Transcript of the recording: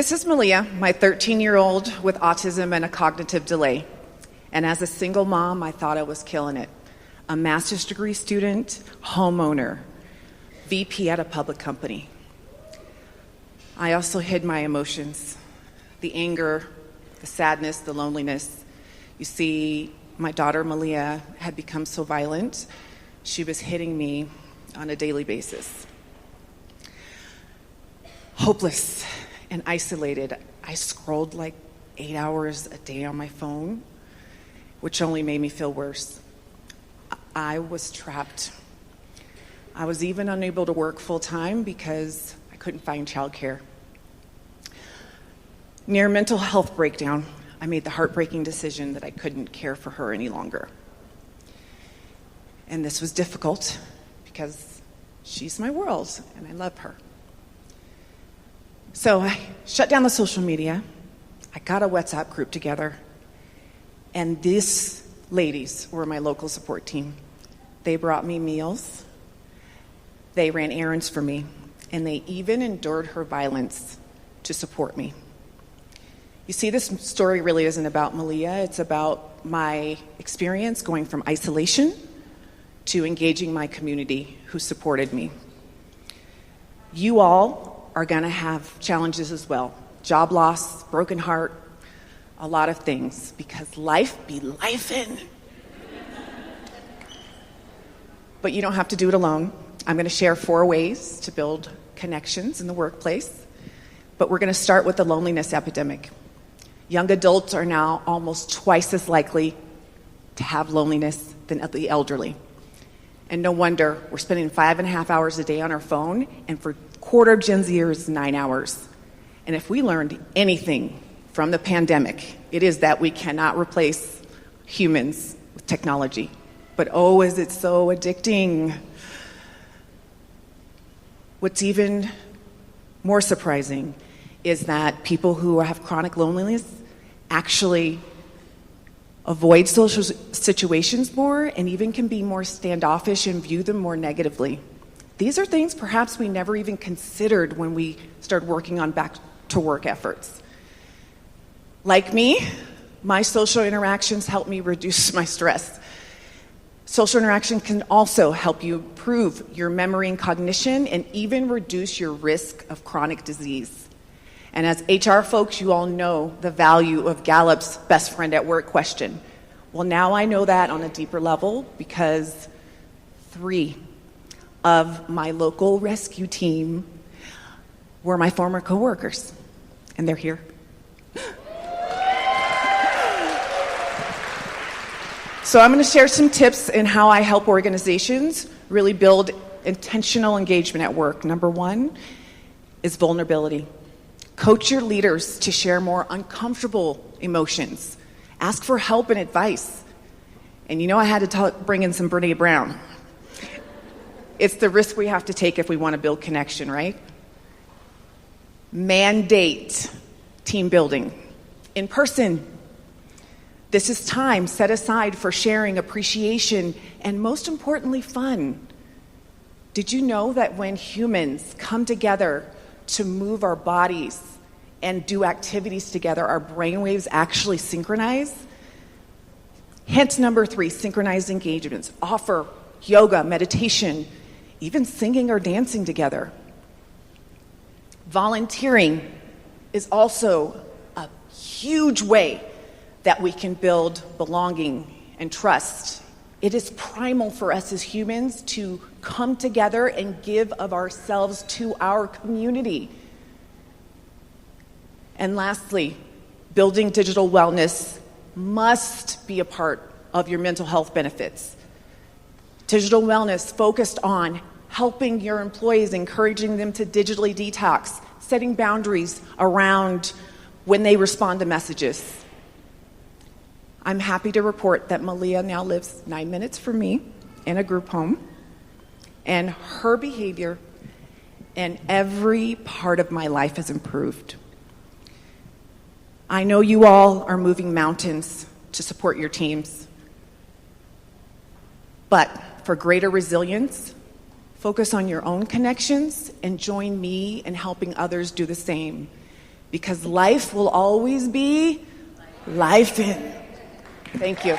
This is Malia, my 13-year-old with autism and a cognitive delay. And as a single mom, I thought I was killing it. A master's degree student, homeowner, VP at a public company. I also hid my emotions, the anger, the sadness, the loneliness. You see, my daughter Malia had become so violent, she was hitting me on a daily basis. Hopeless and isolated, I scrolled like 8 hours a day on my phone, which only made me feel worse. I was trapped. I was even unable to work full-time because I couldn't find childcare. Near mental health breakdown, I made the heartbreaking decision that I couldn't care for her any longer. And this was difficult because she's my world and I love her. So I shut down the social media. I got a WhatsApp group together. And these ladies were my local support team. They brought me meals. They ran errands for me. And they even endured her violence to support me. You see, this story really isn't about Malia. It's about my experience going from isolation to engaging my community who supported me. You all are going to have challenges as well. Job loss, broken heart, a lot of things, because life be lifin'. But you don't have to do it alone. I'm going to share 4 ways to build connections in the workplace. But we're going to start with the loneliness epidemic. Young adults are now almost twice as likely to have loneliness than the elderly. And no wonder we're spending 5.5 hours a day on our phone, and for quarter of Gen Zers, 9 hours. And if we learned anything from the pandemic, it is that we cannot replace humans with technology. But oh, is it so addicting. What's even more surprising is that people who have chronic loneliness actually avoid social situations more and even can be more standoffish and view them more negatively. These are things perhaps we never even considered when we started working on back to work efforts. Like me, my social interactions help me reduce my stress. Social interaction can also help you improve your memory and cognition and even reduce your risk of chronic disease. And as HR folks, you all know the value of Gallup's best friend at work question. Well, now I know that on a deeper level because 3 of my local rescue team were my former coworkers, and they're here. So I'm going to share some tips in how I help organizations really build intentional engagement at work. Number 1 is vulnerability. Coach your leaders to share more uncomfortable emotions. Ask for help and advice. And you know I had to bring in some Brene Brown. It's the risk we have to take if we want to build connection, right? Mandate team building. In person. This is time set aside for sharing, appreciation, and most importantly, fun. Did you know that when humans come together to move our bodies and do activities together, our brainwaves actually synchronize? Hint number 3, synchronized engagements. Offer yoga, meditation, even singing or dancing together. Volunteering is also a huge way that we can build belonging and trust. It is primal for us as humans to come together and give of ourselves to our community. And lastly, building digital wellness must be a part of your mental health benefits. Digital wellness focused on helping your employees, encouraging them to digitally detox, setting boundaries around when they respond to messages. I'm happy to report that Malia now lives 9 minutes from me in a group home, and her behavior and every part of my life has improved. I know you all are moving mountains to support your teams, but for greater resilience, focus on your own connections and join me in helping others do the same. because life will always be life in. Thank you.